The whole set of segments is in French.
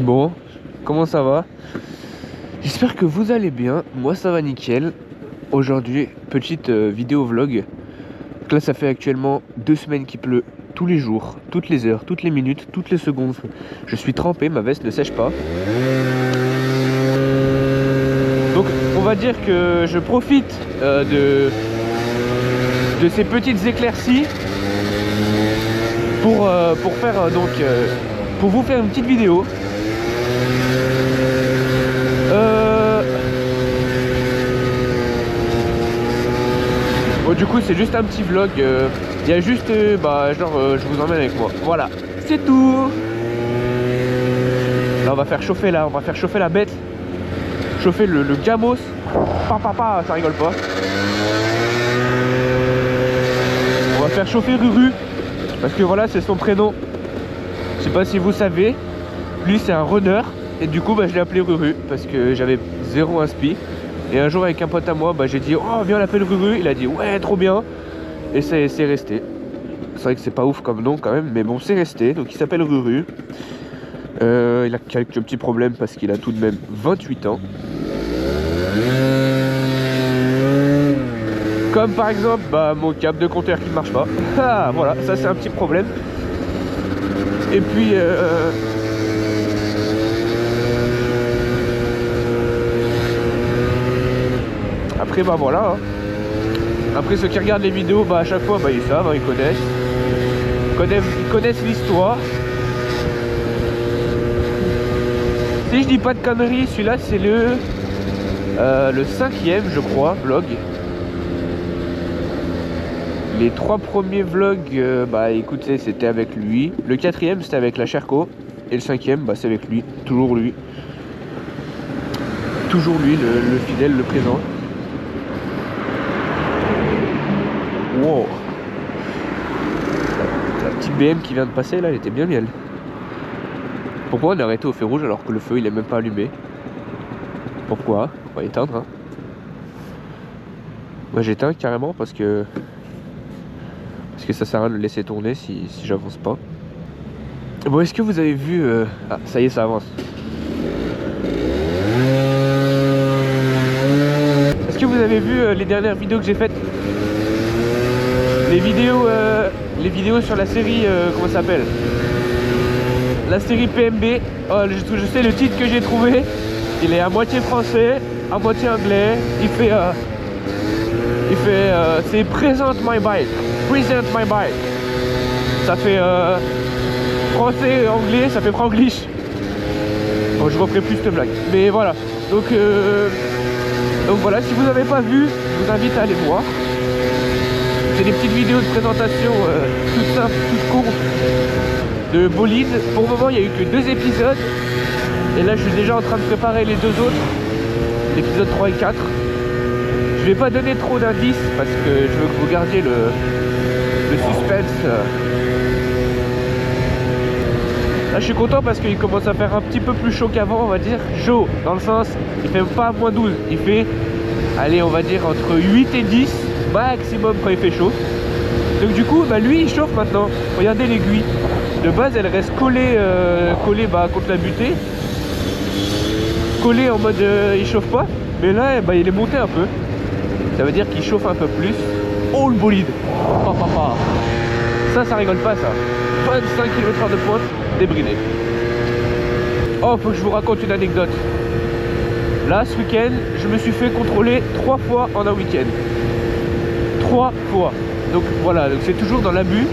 Bon, comment ça va? J'espère que vous allez bien, moi ça va nickel. Aujourd'hui, petite vidéo vlog. Donc là ça fait actuellement 2 semaines qu'il pleut tous les jours, toutes les heures, toutes les minutes, toutes les secondes. Je suis trempé, ma veste ne sèche pas. Donc on va dire que je profite de ces petites éclaircies pour vous faire une petite vidéo. Bon, du coup c'est juste un petit vlog. Il y a juste je vous emmène avec moi. Voilà, c'est tout. Là on va faire chauffer la bête. Chauffer le gamos. Papa, ça rigole pas. On va faire chauffer Ruru. Parce que voilà, c'est son prénom. Je sais pas si vous savez. Lui c'est un runner. Et du coup je l'ai appelé Ruru. Parce que j'avais zéro inspi. Et un jour avec un pote à moi, j'ai dit oh viens on l'appelle Ruru. Il a dit ouais trop bien. Et c'est resté. C'est vrai que c'est pas ouf comme nom quand même. Mais bon c'est resté. Donc il s'appelle Ruru. Il a quelques petits problèmes parce qu'il a tout de même 28 ans. Comme par exemple mon câble de compteur qui ne marche pas. Ah voilà, ça c'est un petit problème. Et puis après voilà. Après ceux qui regardent les vidéos, à chaque fois ils savent, ils connaissent l'histoire. Si je dis pas de conneries, celui-là c'est le 5e je crois vlog. Les 3 premiers vlogs, écoutez, c'était avec lui. Le 4e c'était avec la Cherco. Et le 5e c'est avec lui, toujours lui. Toujours lui, le fidèle, le présent. Wow. La petite BM qui vient de passer là, elle était bien mielle. Pourquoi on est arrêté au feu rouge alors que le feu il est même pas allumé? Pourquoi? On va éteindre hein. Moi j'éteins carrément parce que ça sert à rien de le laisser tourner si j'avance pas. Bon, est-ce que vous avez vu Ah ça y est, ça avance. Est-ce que vous avez vu les dernières vidéos que j'ai faites? Les vidéos sur la série comment ça s'appelle? La série PMB. Oh, je sais le titre que j'ai trouvé. Il est à moitié français, à moitié anglais. Il fait c'est Present My Bike. Present My Bike. Ça fait français, anglais, ça fait franglish. Bon, je referai plus cette blague. Mais voilà. Donc voilà, si vous n'avez pas vu, je vous invite à aller voir. C'est des petites vidéos de présentation toutes simples, toutes courtes de bolide. Pour le moment, il n'y a eu que 2 épisodes. Et là, je suis déjà en train de préparer les 2 autres. L'épisode 3 et 4. Je vais pas donner trop d'indices parce que je veux que vous gardiez le suspense. Là je suis content parce qu'il commence à faire un petit peu plus chaud qu'avant, on va dire. Chaud dans le sens, il fait pas moins 12, il fait, allez on va dire entre 8 et 10 maximum quand il fait chaud. Donc du coup lui il chauffe maintenant. Regardez l'aiguille. De base elle reste collée contre la butée. Collée en mode il chauffe pas. Mais là il est monté un peu. Ça veut dire qu'il chauffe un peu plus. Oh le bolide. Ça rigole pas ça. 25 km/h de pointe, débridé. Oh, faut que je vous raconte une anecdote. Là, ce week-end, je me suis fait contrôler 3 fois en un week-end. 3 fois. Donc voilà, donc c'est toujours dans l'abus.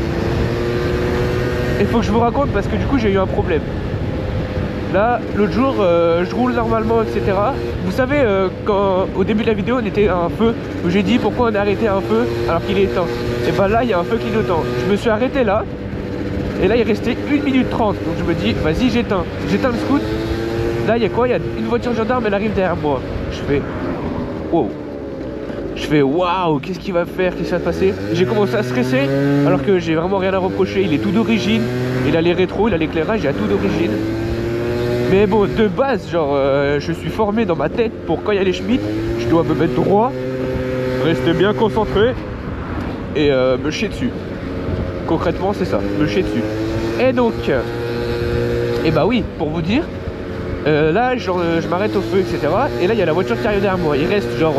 Et faut que je vous raconte parce que du coup, j'ai eu un problème. Là, l'autre jour, je roule normalement, etc. Vous savez, quand au début de la vidéo, on était à un feu, où j'ai dit pourquoi on est arrêté à un feu alors qu'il est éteint. Et là, il y a un feu qui nous tend. Je me suis arrêté là, et là, il restait 1 minute 30. Donc je me dis, vas-y, j'éteins. J'éteins le scoot. Là, il y a quoi? Il y a une voiture gendarme, elle arrive derrière moi. Je fais, wow. Je fais, waouh, qu'est-ce qu'il va faire? Qu'est-ce qui va se passer? J'ai commencé à stresser, alors que j'ai vraiment rien à reprocher. Il est tout d'origine. Il a les rétros, il a l'éclairage, il a tout d'origine. Mais bon, de base, je suis formé dans ma tête pour quand il y a les Schmitt, je dois me mettre droit, rester bien concentré et me chier dessus. Concrètement, c'est ça, me chier dessus. Et donc, oui, pour vous dire, Là, genre, je m'arrête au feu, etc. Et là, il y a la voiture qui arrive derrière moi. Il reste genre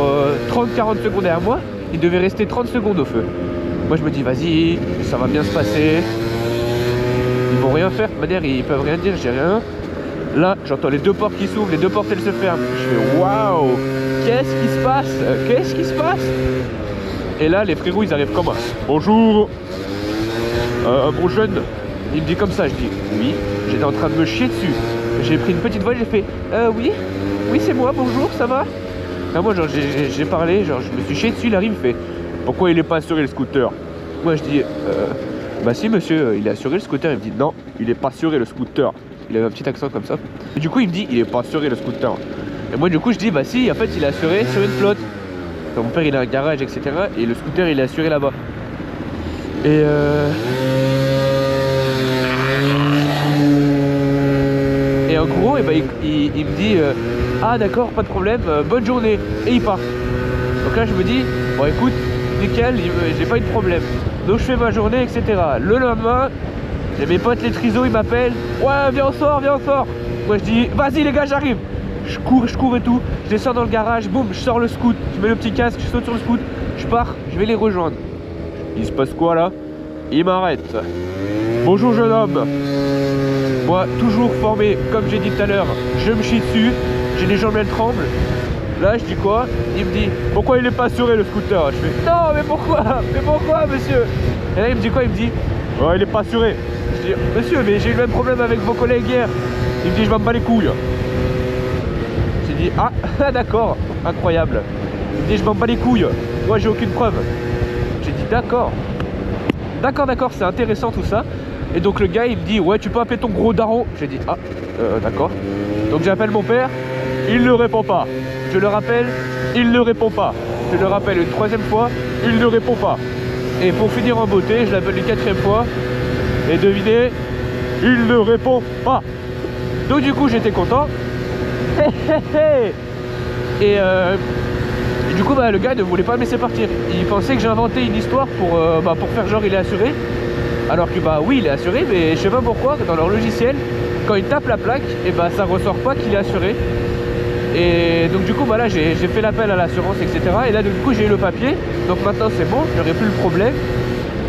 30-40 secondes derrière moi. Il devait rester 30 secondes au feu. Moi, je me dis, vas-y, ça va bien se passer. Ils vont rien faire. De manière, ils peuvent rien dire, j'ai rien. Là, j'entends les deux portes qui s'ouvrent, les deux portes, elles se ferment. Je fais, waouh, qu'est-ce qui se passe? Qu'est-ce qui se passe? Et là, les frérots, ils arrivent comme ça. Bonjour. Bon jeune. Il me dit comme ça, je dis, oui. J'étais en train de me chier dessus. J'ai pris une petite voix, j'ai fait oui, oui c'est moi, bonjour, ça va? Ah, moi genre j'ai parlé, genre je me suis chié dessus, il arrive, il me fait pourquoi il est pas assuré le scooter? Moi je dis bah si monsieur, il est assuré le scooter, il me dit non, il est pas assuré le scooter. Il avait un petit accent comme ça. Et du coup il me dit il est pas assuré le scooter. Et moi du coup je dis bah si, en fait il est assuré sur une flotte. Donc, mon père il a un garage, etc. Et le scooter il est assuré là-bas. Et en gros, il me dit ah d'accord, pas de problème, bonne journée. Et il part. Donc là je me dis, bon écoute, nickel, j'ai pas eu de problème. Donc je fais ma journée, etc. Le lendemain, j'ai mes potes les trisos, ils m'appellent. Ouais, viens on sort, viens on sort. Moi je dis, vas-y les gars, j'arrive. Je cours et tout. Je descends dans le garage, boum, je sors le scoot. Je mets le petit casque, je saute sur le scoot. Je pars, je vais les rejoindre. Il se passe quoi là? Il m'arrête. Bonjour jeune homme. Moi, toujours formé, comme j'ai dit tout à l'heure, je me chie dessus, j'ai les jambes, elles tremblent. Là, je dis quoi? Il me dit, pourquoi il est pas assuré le scooter? Je fais, non, mais pourquoi, monsieur? Et là, il me dit quoi? Il me dit, oh, il est pas assuré. Je dis, monsieur, mais j'ai eu le même problème avec vos collègues hier. Il me dit, je m'en bats les couilles. J'ai dit, ah, d'accord, incroyable. Il me dit, je m'en bats les couilles. Moi, j'ai aucune preuve. J'ai dit, d'accord, c'est intéressant tout ça. Et donc le gars il me dit ouais tu peux appeler ton gros daron. J'ai dit ah d'accord. Donc j'appelle mon père, il ne répond pas. Je le rappelle, il ne répond pas. Je le rappelle une troisième fois, il ne répond pas. Et pour finir en beauté, je l'appelle une quatrième fois. Et devinez, il ne répond pas. Donc du coup j'étais content. Et du coup bah, le gars ne voulait pas me laisser partir. Il pensait que j'ai inventé une histoire pour faire genre il est assuré. Alors que bah oui il est assuré, mais je sais pas pourquoi dans leur logiciel quand ils tapent la plaque et bah ça ressort pas qu'il est assuré. Et donc du coup bah là j'ai fait l'appel à l'assurance, etc. Et là du coup j'ai eu le papier. Donc maintenant c'est bon, j'aurai plus le problème.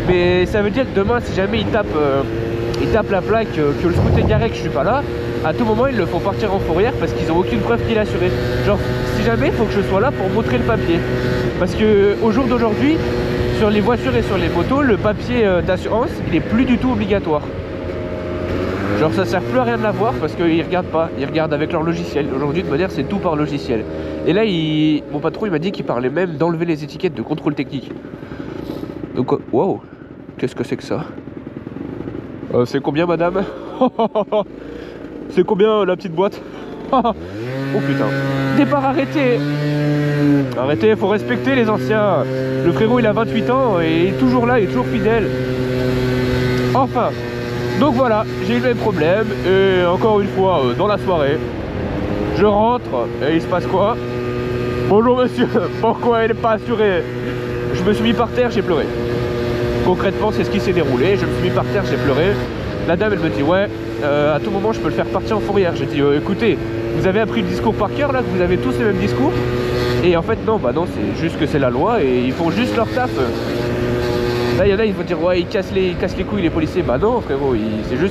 Mais ça veut dire que demain si jamais ils tapent la plaque que le scooter est garé, que je suis pas là, à tout moment ils le font partir en fourrière parce qu'ils ont aucune preuve qu'il est assuré. Genre si jamais il faut que je sois là pour montrer le papier. Parce que au jour d'aujourd'hui, sur les voitures et sur les motos, le papier d'assurance, il est plus du tout obligatoire. Genre ça sert plus à rien de l'avoir parce qu'ils regardent pas, ils regardent avec leur logiciel. Aujourd'hui de manière c'est tout par logiciel. Et là mon patron il m'a dit qu'il parlait même d'enlever les étiquettes de contrôle technique. Donc wow, qu'est-ce que c'est que ça? C'est combien madame? C'est combien la petite boîte? Oh putain. Départ arrêté. Arrêtez, faut respecter les anciens. Le frérot il a 28 ans et il est toujours là, il est toujours fidèle. Enfin. Donc voilà, j'ai eu le même problème. Et encore une fois, dans la soirée, je rentre et il se passe quoi? Bonjour monsieur, pourquoi il n'est pas assuré? Je me suis mis par terre, j'ai pleuré. Concrètement, c'est ce qui s'est déroulé. Je me suis mis par terre, j'ai pleuré. La dame elle me dit ouais, à tout moment je peux le faire partir en fourrière. J'ai dit écoutez, vous avez appris le discours par cœur là, vous avez tous les mêmes discours. Et en fait non, bah non, c'est juste que c'est la loi et ils font juste leur taf. Là il y en a, ils vont dire ouais, ils cassent les couilles les policiers. Bah non frérot,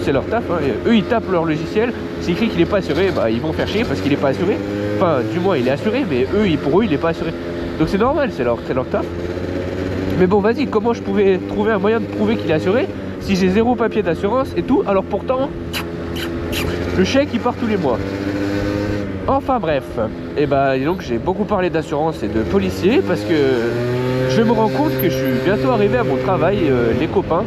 c'est leur taf hein. Eux ils tapent leur logiciel, c'est écrit qu'il est pas assuré, bah ils vont faire chier parce qu'il est pas assuré. Enfin du moins il est assuré, mais pour eux il est pas assuré. Donc c'est normal, c'est leur taf. Mais bon vas-y, comment je pouvais trouver un moyen de prouver qu'il est assuré si j'ai zéro papier d'assurance et tout, alors pourtant le chèque il part tous les mois. Enfin bref, et bah donc j'ai beaucoup parlé d'assurance et de policiers parce que je me rends compte que je suis bientôt arrivé à mon travail, les copains.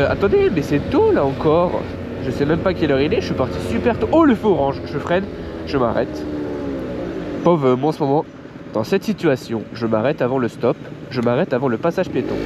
Attendez, mais c'est tôt là encore. Je sais même pas quelle heure il est, je suis parti super tôt. Oh le feu orange, je freine, je m'arrête. Pauvre moi en ce moment, dans cette situation, je m'arrête avant le stop, je m'arrête avant le passage piéton.